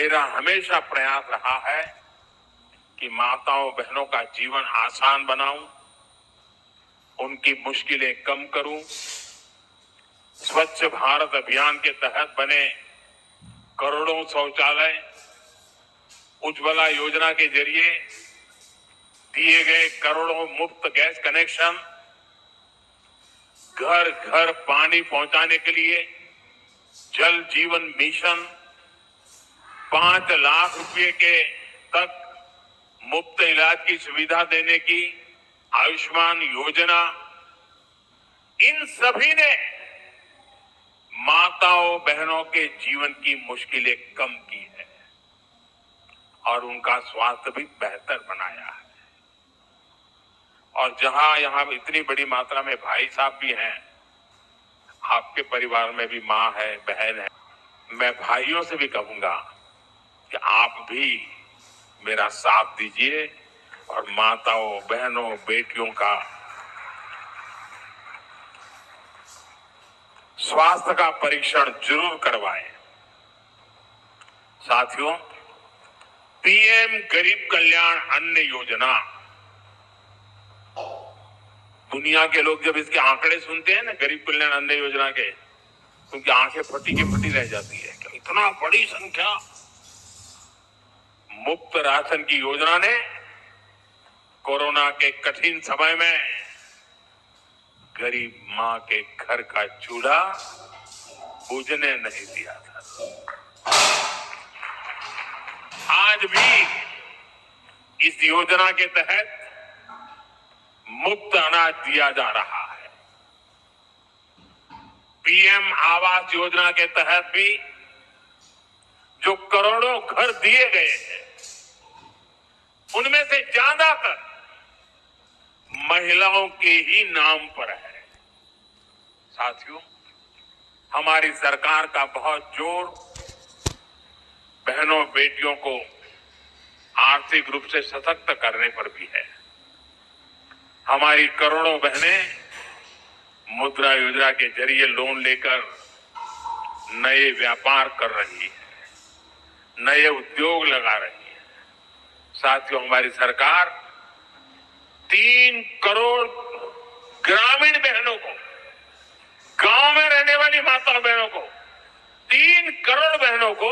मेरा हमेशा प्रयास रहा है कि माताओं बहनों का जीवन आसान बनाऊं, उनकी मुश्किलें कम करूं। स्वच्छ भारत अभियान के तहत बने करोड़ों शौचालय, उज्ज्वला योजना के जरिए दिए गए करोड़ों मुफ्त गैस कनेक्शन, घर घर पानी पहुंचाने के लिए जल जीवन मिशन, 5 लाख रुपए के तक मुफ्त इलाज की सुविधा देने की आयुष्मान योजना, इन सभी ने माताओं बहनों के जीवन की मुश्किलें कम की है और उनका स्वास्थ्य भी बेहतर बनाया है। और जहां यहां इतनी बड़ी मात्रा में भाई साहब भी हैं, आपके परिवार में भी मां है, बहन है, मैं भाइयों से भी कहूंगा कि आप भी मेरा साथ दीजिए और माताओं बहनों बेटियों का स्वास्थ्य का परीक्षण जरूर करवाएं। साथियों, पीएम गरीब कल्याण अन्न योजना, दुनिया के लोग जब इसके आंकड़े सुनते हैं ना गरीब कल्याण अन्न योजना के, तो उनकी आंखें फटी की फटी रह जाती है कि इतना बड़ी संख्या। मुफ्त राशन की योजना ने कोरोना के कठिन समय में गरीब मां के घर का चूल्हा बुझने नहीं दिया था। आज भी इस योजना के तहत मुफ्त अनाज दिया जा रहा है। पीएम आवास योजना के तहत भी जो करोड़ों घर दिए गए हैं, उनमें से ज्यादातर महिलाओं के ही नाम पर है। साथियों, हमारी सरकार का बहुत जोर बहनों बेटियों को आर्थिक रूप से सशक्त करने पर भी है। हमारी करोड़ों बहनें मुद्रा योजना के जरिए लोन लेकर नए व्यापार कर रही है, नए उद्योग लगा रही है। साथियों, हमारी सरकार 3 करोड़ ग्रामीण बहनों को, गांव में रहने वाली माताओं बहनों को, 3 करोड़ बहनों को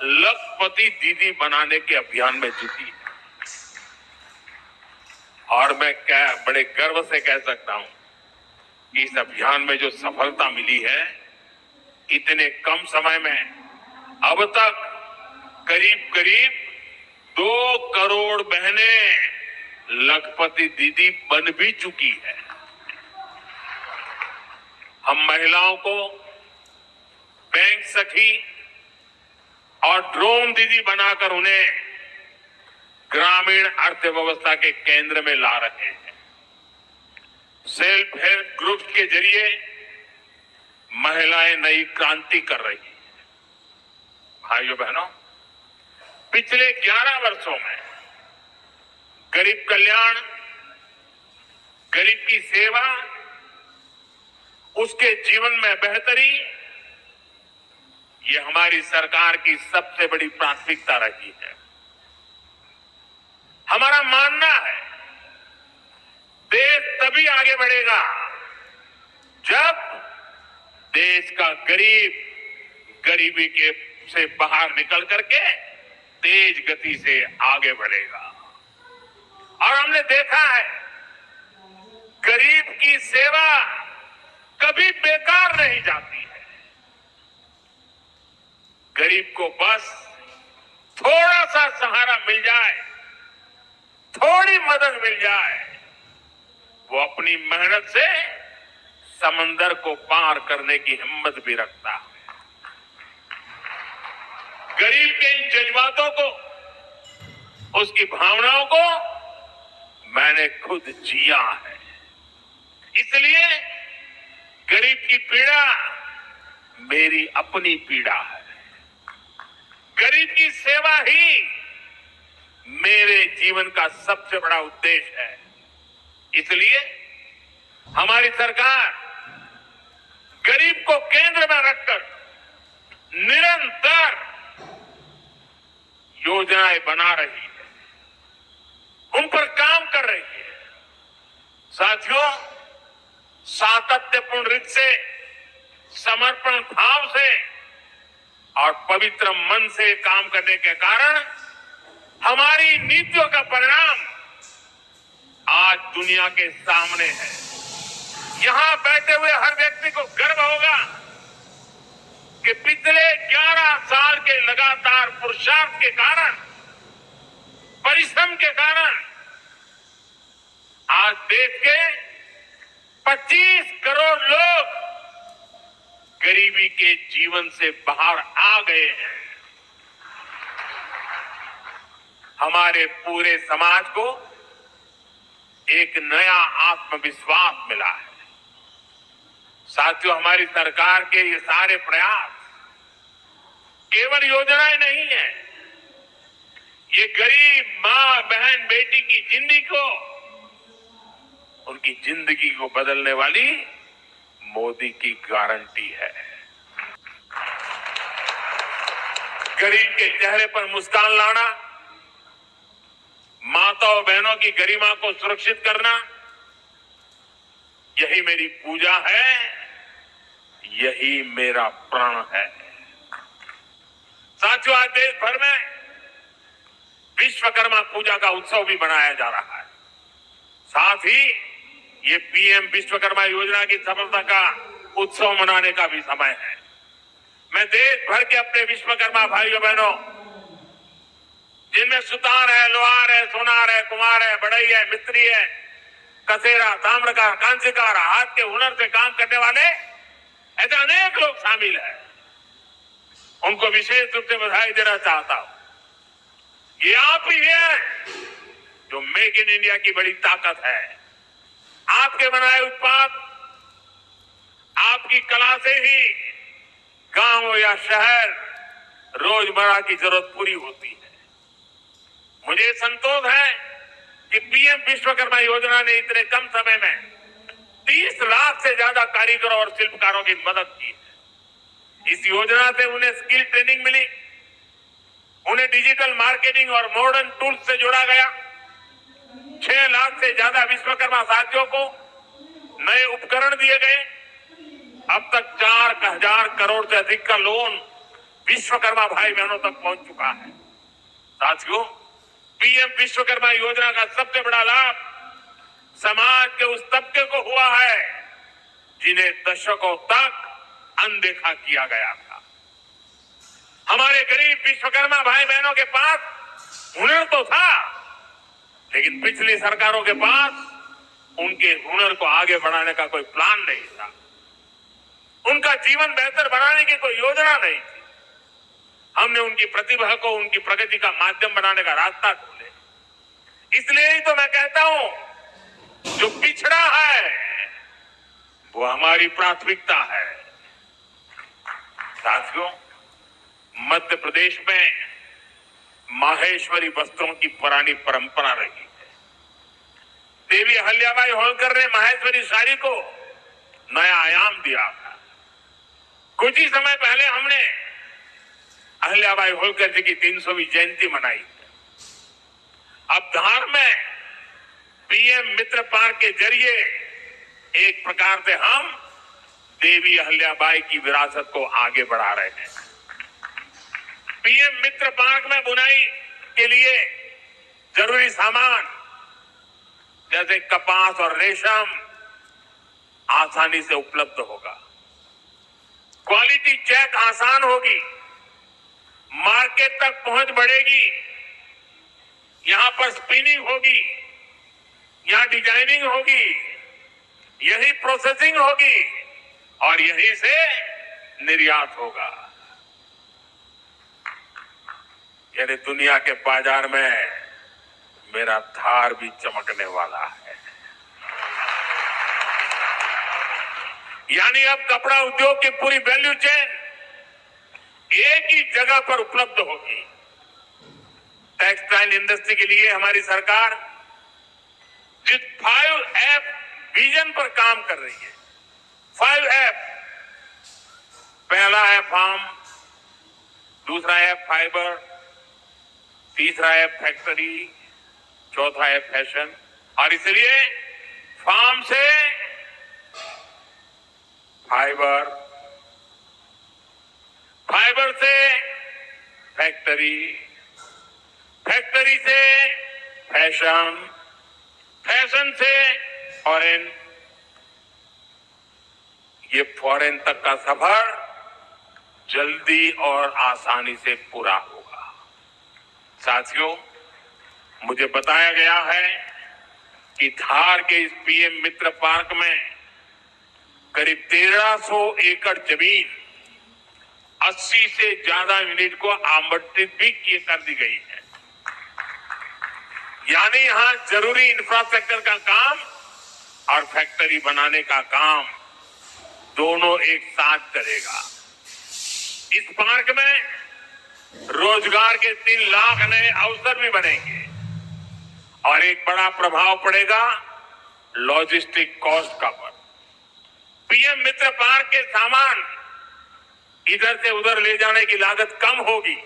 लखपति दीदी बनाने के अभियान में जुटी है। और मैं बड़े गर्व से कह सकता हूं कि इस अभियान में जो सफलता मिली है, इतने कम समय में अब तक करीब करीब 2 करोड़ बहनें लखपति दीदी बन भी चुकी है। हम महिलाओं को बैंक सखी और ड्रोन दीदी बनाकर उन्हें ग्रामीण अर्थव्यवस्था के केंद्र में ला रहे हैं। सेल्फ हेल्प ग्रुप के जरिए महिलाएं नई क्रांति कर रही हैं। भाइयों बहनों, पिछले 11 वर्षों में गरीब कल्याण, गरीब की सेवा, उसके जीवन में बेहतरी, ये हमारी सरकार की सबसे बड़ी प्राथमिकता रही है। हमारा मानना है देश तभी आगे बढ़ेगा जब देश का गरीब गरीबी के से बाहर निकल करके तेज गति से आगे बढ़ेगा। और हमने देखा है गरीब की सेवा कभी बेकार नहीं जाती है। गरीब को बस थोड़ा सा सहारा मिल जाए, थोड़ी मदद मिल जाए, वो अपनी मेहनत से समंदर को पार करने की हिम्मत भी रखता है। गरीब के इन जज्बातों को, उसकी भावनाओं को मैंने खुद जिया है। इसलिए गरीब की पीड़ा मेरी अपनी पीड़ा है। गरीब की सेवा ही मेरे जीवन का सबसे बड़ा उद्देश्य है। इसलिए हमारी सरकार गरीब को केंद्र में रखकर निरंतर योजनाएं बना रही है, उन पर काम कर रही है। साथियों, सातत्यपूर्ण रीत से, समर्पण भाव से और पवित्र मन से काम करने के कारण हमारी नीतियों का परिणाम आज दुनिया के सामने है। यहां बैठे हुए हर व्यक्ति को गर्व होगा कि पिछले 11 साल के लगातार पुरुषार्थ के कारण, परिश्रम के कारण आज देश के 25 करोड़ लोग गरीबी के जीवन से बाहर आ गए हैं। हमारे पूरे समाज को एक नया आत्मविश्वास मिला है। साथियों, हमारी सरकार के ये सारे प्रयास केवल योजनाएं नहीं है, ये गरीब मां, बहन, बेटी की जिंदगी को, उनकी जिंदगी को बदलने वाली मोदी की गारंटी है। गरीब के चेहरे पर मुस्कान लाना, माताओं बहनों की गरिमा को सुरक्षित करना, यही मेरी पूजा है, यही मेरा प्रण है। साथियों, आज देश भर में विश्वकर्मा पूजा का उत्सव भी मनाया जा रहा है। साथ ही ये पीएम विश्वकर्मा योजना की सफलता का उत्सव मनाने का भी समय है। मैं देश भर के अपने विश्वकर्मा भाइयों बहनों, जिनमें सुतार है, लोहार है, सोनार है, कुम्हार है, बढ़ई है, मिस्त्री है, कसेरा, ताम्रकार, कांसीकार, हाथ के हुनर से काम करने वाले ऐसे अनेक लोग शामिल हैं। उनको विशेष रूप से बधाई देना चाहता हूं। ये आप ही हैं जो मेक इन इंडिया की बड़ी ताकत है। आपके बनाए उत्पाद, आपकी कला से ही गांव या शहर रोजमर्रा की जरूरत पूरी होती है। मुझे संतोष है कि पीएम विश्वकर्मा योजना ने इतने कम समय में 30 लाख से ज्यादा कारीगरों और शिल्पकारों की मदद की है। इस योजना से उन्हें स्किल ट्रेनिंग मिली, उन्हें डिजिटल मार्केटिंग और मॉडर्न टूल्स से जोड़ा गया। 6 लाख से ज्यादा विश्वकर्मा साथियों को नए उपकरण दिए गए। अब तक 4,000 करोड़ से अधिक का लोन विश्वकर्मा भाई बहनों तक पहुंच चुका है। साथियों, पीएम विश्वकर्मा योजना का सबसे बड़ा लाभ समाज के उस तबके को हुआ है जिन्हें दशकों तक अनदेखा किया गया था। हमारे गरीब विश्वकर्मा भाई बहनों के पास हुनर तो था, लेकिन पिछली सरकारों के पास उनके हुनर को आगे बढ़ाने का कोई प्लान नहीं था। उनका जीवन बेहतर बनाने की कोई योजना नहीं थी। हमने उनकी प्रतिभा को उनकी प्रगति का माध्यम बनाने का रास्ता खोले। इसलिए ही तो मैं कहता हूं, जो पिछड़ा है वो हमारी प्राथमिकता है। साथियों, मध्य प्रदेश में माहेश्वरी वस्त्रों की पुरानी परंपरा रही है। देवी अहिल्याबाई होलकर ने माहेश्वरी साड़ी को नया आयाम दिया था। कुछ ही समय पहले हमने अहिल्याबाई होलकर जी की 300वीं जयंती मनाई। अब धार में पीएम मित्र पार्क के जरिए एक प्रकार से हम देवी अहिल्याबाई की विरासत को आगे बढ़ा रहे हैं। पीएम मित्र पार्क में बुनाई के लिए जरूरी सामान जैसे कपास और रेशम आसानी से उपलब्ध होगा। क्वालिटी चेक आसान होगी, मार्केट तक पहुंच बढ़ेगी। यहां पर स्पिनिंग होगी, यहां डिजाइनिंग होगी, यही प्रोसेसिंग होगी और यहीं से निर्यात होगा। यानी दुनिया के बाजार में मेरा धार भी चमकने वाला है। यानी अब कपड़ा उद्योग की पूरी वैल्यू चेन एक ही जगह पर उपलब्ध होगी। टेक्सटाइल इंडस्ट्री के लिए हमारी सरकार जिस 5F विजन पर काम कर रही है, 5F, पहला है फार्म, दूसरा है फाइबर, तीसरा है फैक्ट्री, चौथा है फैशन। और इसलिए फार्म से फाइबर, फाइबर से फैक्ट्री, फैक्ट्री से फैशन, फैशन से फॉरेन, ये फॉरेन तक का सफर जल्दी और आसानी से पूरा होगा। साथियों, मुझे बताया गया है कि धार के इस पीएम मित्र पार्क में करीब 1300 एकड़ जमीन 80 से ज्यादा यूनिट को आवंटित भी कर दी गई है। यानी यहां जरूरी इंफ्रास्ट्रक्चर का काम और फैक्ट्री बनाने का काम दोनों एक साथ करेगा। इस पार्क में रोजगार के 3 लाख नए अवसर भी बनेंगे और एक बड़ा प्रभाव पड़ेगा लॉजिस्टिक कॉस्ट का पर। पीएम मित्र पार्क के सामान इधर से उधर ले जाने की लागत कम होगी,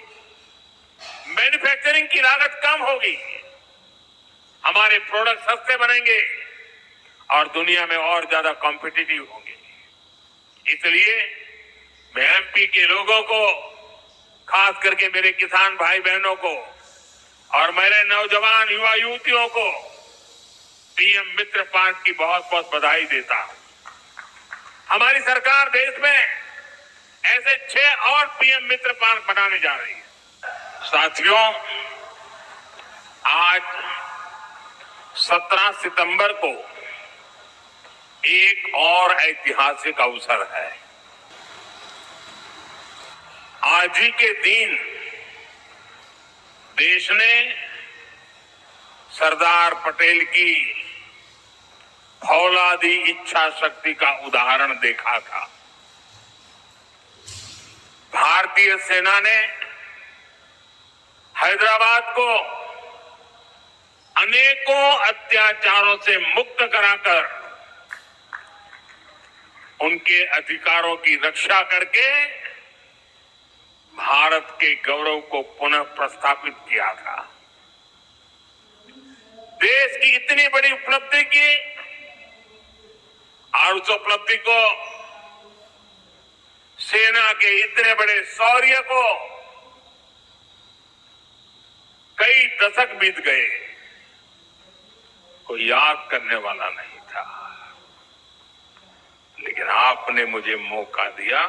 मैन्युफैक्चरिंग की लागत कम होगी, हमारे प्रोडक्ट सस्ते बनेंगे और दुनिया में और ज्यादा कॉम्पिटिटिव होंगे। इसलिए मैं एमपी के लोगों को, खास करके मेरे किसान भाई बहनों को और मेरे नौजवान युवा युवतियों को पीएम मित्र पार्क की बहुत बहुत बधाई देता हूं। हमारी सरकार देश में ऐसे 6 और पीएम मित्र पार्क बनाने जा रही है। साथियों, आज 17 सितंबर को एक और ऐतिहासिक अवसर है। आज ही के दिन देश ने सरदार पटेल की फौलादी इच्छा शक्ति का उदाहरण देखा था। भारतीय सेना ने हैदराबाद को अनेकों अत्याचारों से मुक्त कराकर उनके अधिकारों की रक्षा करके भारत के गौरव को पुनः प्रस्थापित किया था। देश की इतनी बड़ी उपलब्धि की और उस उपलब्धि को, सेना के इतने बड़े शौर्य को कई दशक बीत गए, कोई याद करने वाला नहीं था। लेकिन आपने मुझे मौका दिया।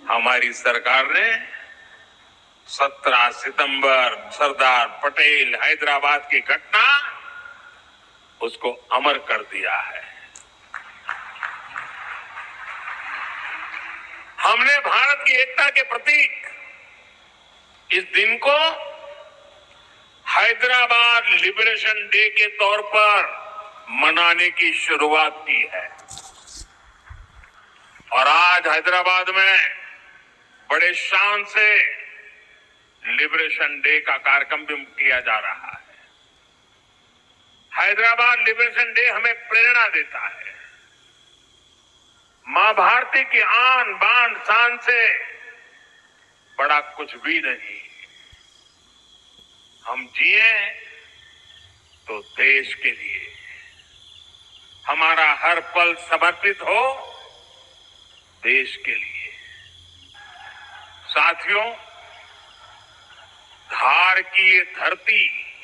हमारी सरकार ने 17 सितंबर सरदार पटेल हैदराबाद की घटना, उसको अमर कर दिया है। हमने भारत की एकता के प्रतीक इस दिन को हैदराबाद लिबरेशन डे के तौर पर मनाने की शुरुआत की है और आज हैदराबाद में बड़े शान से लिबरेशन डे का कार्यक्रम भी किया जा रहा है। हैदराबाद लिबरेशन डे हमें प्रेरणा देता है। मां भारती की आन बान शान से बड़ा कुछ भी नहीं। हम जिए तो देश के लिए, हमारा हर पल समर्पित हो देश के लिए। साथियों, धार की ये धरती